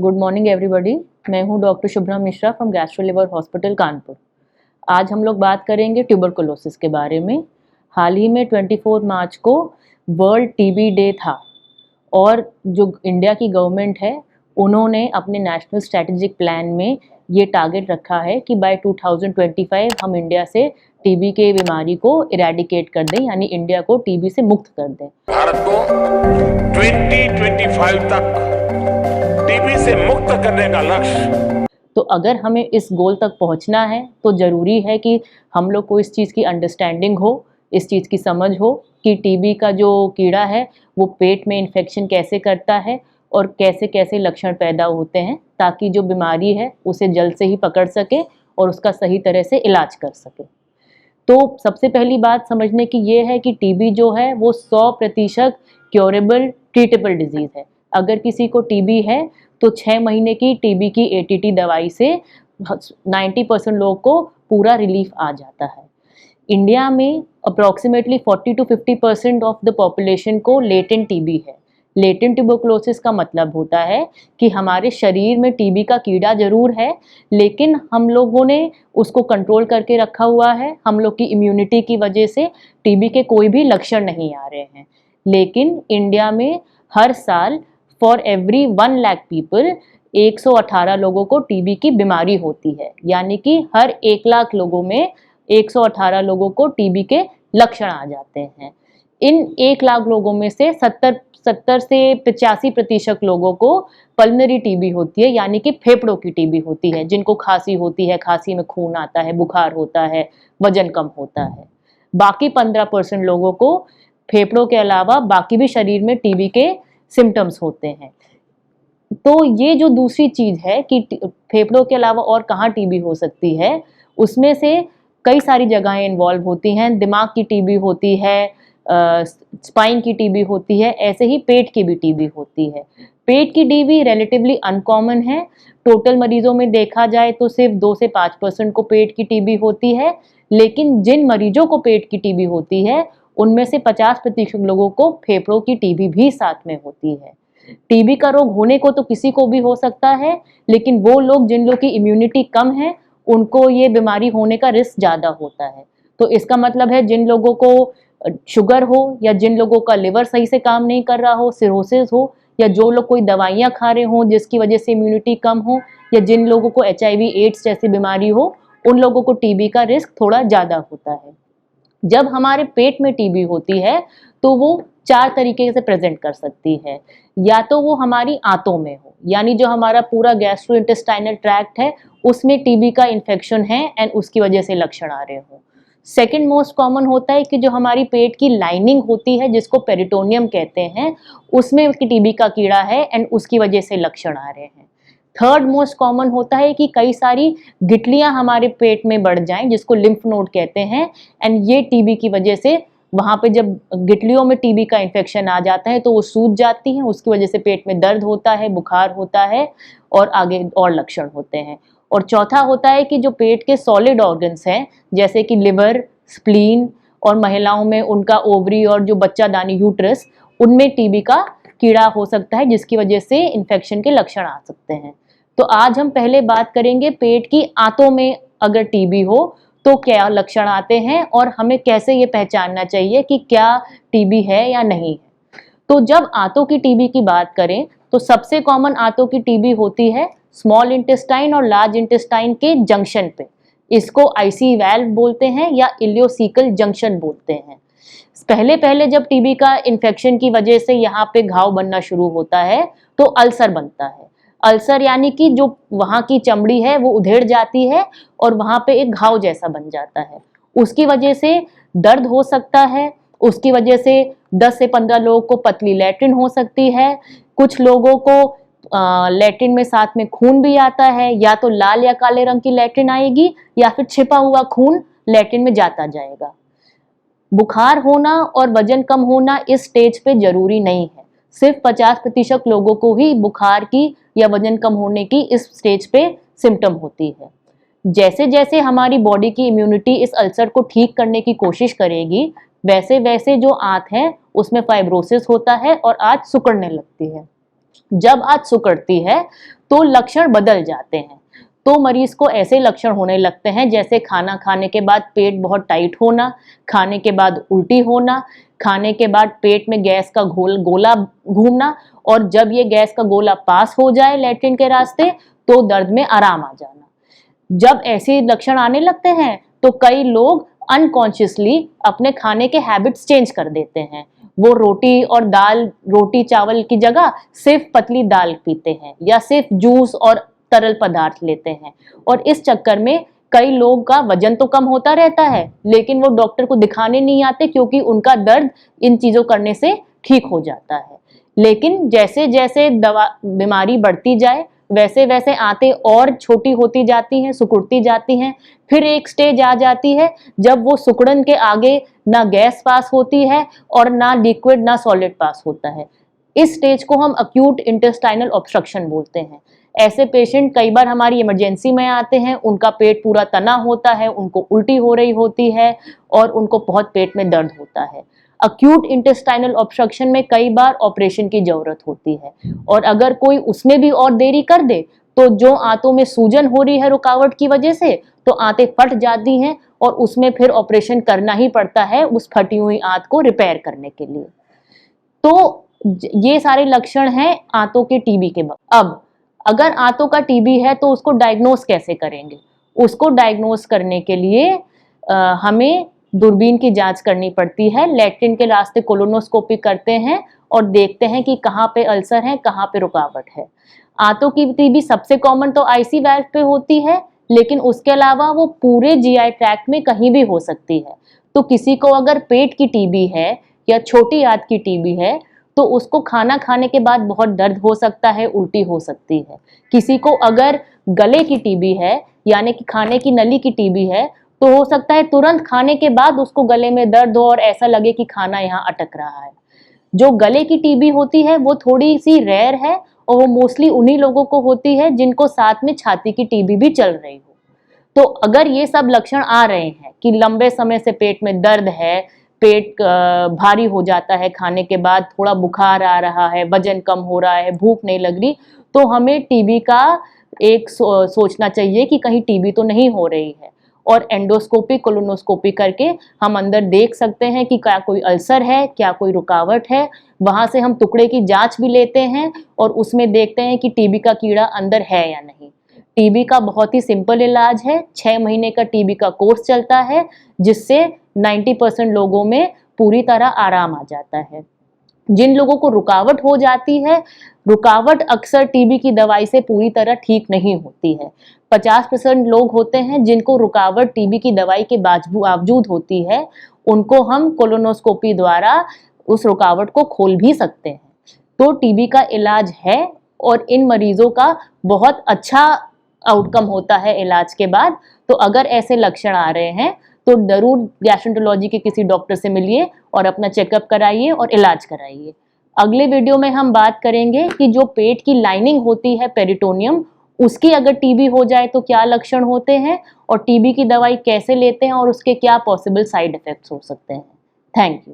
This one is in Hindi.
Good morning everybody. मैं हूं doctor Shubhra Mishra from gastro liver hospital Kanpur. आज हम लोग बात करेंगे ट्यूबरकुलोसिस के बारे में। हाल ही में 24 मार्च को वर्ल्ड टीबी डे था और जो इंडिया की गवर्नमेंट है उन्होंने अपने नेशनल स्ट्रैटेजिक प्लान में ये टारगेट रखा है कि बाय 2025 हम इंडिया से टीबी के बीमारी को इरेडिकेट कर दें, यानी इंडिया को टीबी से मुक्त कर दें। भारत को 2025 तक टीबी से मुक्त करने का लक्ष्य। तो अगर हमें इस गोल तक पहुंचना है तो ज़रूरी है कि हम लोग को इस चीज़ की अंडरस्टैंडिंग हो, इस चीज़ की समझ हो कि टीबी का जो कीड़ा है वो पेट में इन्फेक्शन कैसे करता है और कैसे कैसे लक्षण पैदा होते हैं, ताकि जो बीमारी है उसे जल्द से ही पकड़ सके और उसका सही तरह से इलाज कर सके। तो सबसे पहली बात समझने की ये है कि टीबी जो है वो 100% क्योरेबल ट्रीटेबल डिजीज़ है। अगर किसी को टीबी है तो 6 महीने की टीबी की एटीटी दवाई से 90% लोगों को पूरा रिलीफ आ जाता है। इंडिया में approximately 40 to 50% of the population को लेटेंट टीबी है। लेटेंट ट्यूबरकुलोसिस का मतलब होता है कि हमारे शरीर में टीबी का कीड़ा जरूर है, लेकिन हम लोगों ने उसको कंट्रोल करके रखा हुआ है। हम लोग की इम्यूनिटी की वजह से टीबी के कोई भी लक्षण नहीं आ रहे हैं। लेकिन इंडिया में हर साल फॉर एवरी 1 लाख पीपल 118 लोगों को टीबी की बीमारी होती है, यानी कि हर 1 लाख लोगों में 118 लोगों को टीबी के लक्षण आ जाते हैं। इन 1 लाख लोगों में से 70 से 85% लोगों को पल्मोनरी टीबी होती है, यानी कि फेफड़ों की टीबी होती है, जिनको खांसी होती है, खांसी में खून आता है, बुखार होता है, वजन कम होता है। बाकी 15% लोगों को फेफड़ों के अलावा बाकी भी शरीर में टीबी के सिम्टम्स होते हैं। तो ये जो दूसरी चीज़ है कि फेफड़ों के अलावा और कहाँ टीबी हो सकती है, उसमें से कई सारी जगहें इन्वॉल्व होती हैं। दिमाग की टीबी होती है, स्पाइन की टीबी होती है, ऐसे ही पेट की भी टीबी होती है। पेट की टीबी रिलेटिवली अनकॉमन है। टोटल मरीजों में देखा जाए तो सिर्फ 2 से 5% को पेट की टीबी होती है, लेकिन जिन मरीजों को पेट की टीबी होती है उनमें से 50% लोगों को फेफड़ों की टीबी भी साथ में होती है। टीबी का रोग होने को तो किसी को भी हो सकता है, लेकिन वो लोग जिन लोग की इम्यूनिटी कम है उनको ये बीमारी होने का रिस्क ज़्यादा होता है। तो इसका मतलब है जिन लोगों को शुगर हो, या जिन लोगों का लिवर सही से काम नहीं कर रहा हो, सिरोसिस हो, या जो लोग कोई दवाइयाँ खा रहे हों जिसकी वजह से इम्यूनिटी कम हो, या जिन लोगों को HIV एड्स जैसी बीमारी हो, उन लोगों को टीबी का रिस्क थोड़ा ज़्यादा होता है। जब हमारे पेट में टीबी होती है तो वो 4 तरीके से प्रेजेंट कर सकती है। या तो वो हमारी आंतों में हो, यानी जो हमारा पूरा गैस्ट्रोइंटेस्टाइनल ट्रैक्ट है उसमें टीबी का इन्फेक्शन है एंड उसकी वजह से लक्षण आ रहे हो। सेकेंड मोस्ट कॉमन होता है कि जो हमारी पेट की लाइनिंग होती है, जिसको पेरिटोनियम कहते हैं, उसमें टीबी का कीड़ा है एंड उसकी वजह से लक्षण आ रहे हैं। थर्ड मोस्ट कॉमन होता है कि कई सारी गिटलियां हमारे पेट में बढ़ जाएं, जिसको लिम्फ नोड कहते हैं, एंड ये टीबी की वजह से वहाँ पे जब गिटलियों में टीबी का इन्फेक्शन आ जाता है तो वो सूज जाती हैं, उसकी वजह से पेट में दर्द होता है, बुखार होता है और आगे और लक्षण होते हैं। और चौथा होता है कि जो पेट के सॉलिड ऑर्गन्स हैं, जैसे कि लिवर, स्प्लीन, और महिलाओं में उनका ओवरी और जो बच्चादानी यूट्रस, उनमें टीबी का कीड़ा हो सकता है, जिसकी वजह से इन्फेक्शन के लक्षण आ सकते हैं। तो आज हम पहले बात करेंगे पेट की आंतों में अगर टीबी हो तो क्या लक्षण आते हैं और हमें कैसे ये पहचानना चाहिए कि क्या टीबी है या नहीं है। तो जब आंतों की टीबी की बात करें तो सबसे कॉमन आंतों की टीबी होती है स्मॉल इंटेस्टाइन और लार्ज इंटेस्टाइन के जंक्शन पे। इसको आईसी वैल्व बोलते हैं या इलियोसिकल जंक्शन बोलते हैं। पहले पहले जब टीबी का इन्फेक्शन की वजह से यहाँ पे घाव बनना शुरू होता है तो अल्सर बनता है। अल्सर यानी कि जो वहाँ की चमड़ी है वो उधेड़ जाती है और वहाँ पे एक घाव जैसा बन जाता है। उसकी वजह से दर्द हो सकता है, उसकी वजह से 10 से 15 लोगों को पतली लैट्रिन हो सकती है। कुछ लोगों को लैट्रिन में साथ में खून भी आता है, या तो लाल या काले रंग की लैट्रिन आएगी या फिर छिपा हुआ खून लैट्रिन में जाता जाएगा। बुखार होना और वजन कम होना इस स्टेज पे जरूरी नहीं है। सिर्फ 50% लोगों को ही बुखार की या वजन कम होने की इस स्टेज पे सिम्टम होती है। जैसे जैसे हमारी बॉडी की इम्यूनिटी इस अल्सर को ठीक करने की कोशिश करेगी, वैसे वैसे जो आंत है उसमें फाइब्रोसिस होता है और आंत सिकुड़ने लगती है। जब आंत सिकुड़ती है तो लक्षण बदल जाते हैं। तो मरीज को ऐसे लक्षण होने लगते हैं जैसे खाना खाने के बाद पेट बहुत टाइट होना, खाने के बाद उल्टी होना, खाने के बाद पेट में गैस का गोला घूमना, और जब ये गैस का गोला पास हो जाए लैट्रिन के रास्ते तो दर्द में आराम आ जाना। जब ऐसे लक्षण आने लगते हैं तो कई लोग अनकॉन्शियसली अपने खाने के हैबिट्स चेंज कर देते हैं। वो रोटी चावल की जगह सिर्फ पतली दाल पीते हैं या सिर्फ जूस और तरल पदार्थ लेते हैं, और इस चक्कर में कई लोगों का वजन तो कम होता रहता है लेकिन वो डॉक्टर को दिखाने नहीं आते क्योंकि उनका दर्द इन चीजों करने से ठीक हो जाता है। लेकिन जैसे जैसे बीमारी बढ़ती जाए वैसे वैसे आंतें और छोटी होती जाती हैं, सिकुड़ती जाती हैं। फिर एक स्टेज आ जाती है जब वो सिकुड़न के आगे ना गैस पास होती है और ना लिक्विड ना सॉलिड पास होता है। इस स्टेज को हम अक्यूट इंटेस्टाइनल ऑब्स्ट्रक्शन बोलते हैं। ऐसे पेशेंट कई बार हमारी इमरजेंसी में आते हैं, उनका पेट पूरा तना होता है, उनको उल्टी हो रही होती है और उनको बहुत पेट में दर्द होता है। अक्यूट इंटेस्टाइनल ऑब्स्ट्रक्शन में कई बार ऑपरेशन की जरूरत होती है, और अगर कोई उसमें भी और देरी कर दे तो जो आंतों में सूजन हो रही है रुकावट की वजह से तो आंतें फट जाती हैं और उसमें फिर ऑपरेशन करना ही पड़ता है उस फटी हुई आंत को रिपेयर करने के लिए। तो ये सारे लक्षण हैं आंतों के टीबी के। अब अगर आंतों का टीबी है तो उसको डायग्नोस कैसे करेंगे? उसको डायग्नोस करने के लिए हमें दूरबीन की जांच करनी पड़ती है। लैट्रिन के रास्ते कोलोनोस्कोपी करते हैं और देखते हैं कि कहाँ पे अल्सर है, कहाँ पे रुकावट है। आंतों की टीबी सबसे कॉमन तो आईसी वाल्व पे होती है, लेकिन उसके अलावा वो पूरे जीआई ट्रैक्ट में कहीं भी हो सकती है। तो किसी को अगर पेट की टीबी है या छोटी आंत की टीबी है तो उसको खाना खाने के बाद बहुत दर्द हो सकता है, उल्टी हो सकती है। किसी को अगर गले की टीबी है यानी कि खाने की नली की टीबी है तो हो सकता है तुरंत खाने के बाद उसको गले में दर्द हो और ऐसा लगे कि खाना यहाँ अटक रहा है। जो गले की टीबी होती है वो थोड़ी सी रेयर है और वो मोस्टली उन्हीं लोगों को होती है जिनको साथ में छाती की टीबी भी चल रही हो। तो अगर ये सब लक्षण आ रहे हैं कि लंबे समय से पेट में दर्द है, पेट भारी हो जाता है खाने के बाद, थोड़ा बुखार आ रहा है, वजन कम हो रहा है, भूख नहीं लग रही, तो हमें टीबी का एक सोचना चाहिए कि कहीं टीबी तो नहीं हो रही है, और एंडोस्कोपी कोलोनोस्कोपी करके हम अंदर देख सकते हैं कि क्या कोई अल्सर है, क्या कोई रुकावट है। वहां से हम टुकड़े की जांच भी लेते हैं और उसमें देखते हैं कि टीबी का कीड़ा अंदर है या नहीं। टीबी का बहुत ही सिंपल इलाज है, 6 महीने का टीबी का कोर्स चलता है जिससे 90% लोगों में पूरी तरह आराम आ जाता है। जिन लोगों को रुकावट हो जाती है, रुकावट अक्सर टीबी की दवाई से पूरी तरह ठीक नहीं होती है। 50% लोग होते हैं जिनको रुकावट टीबी की दवाई के बावजूद होती है, उनको हम कोलोनोस्कोपी द्वारा उस रुकावट को खोल भी सकते हैं। तो टीबी का इलाज है और इन मरीजों का बहुत अच्छा आउटकम होता है इलाज के बाद। तो अगर ऐसे लक्षण आ रहे हैं तो जरूर गैस्ट्रोएंटरोलॉजी के किसी डॉक्टर से मिलिए और अपना चेकअप कराइए और इलाज कराइए। अगले वीडियो में हम बात करेंगे कि जो पेट की लाइनिंग होती है पेरिटोनियम, उसकी अगर टीबी हो जाए तो क्या लक्षण होते हैं और टीबी की दवाई कैसे लेते हैं और उसके क्या पॉसिबल साइड इफेक्ट्स हो सकते हैं। Thank you.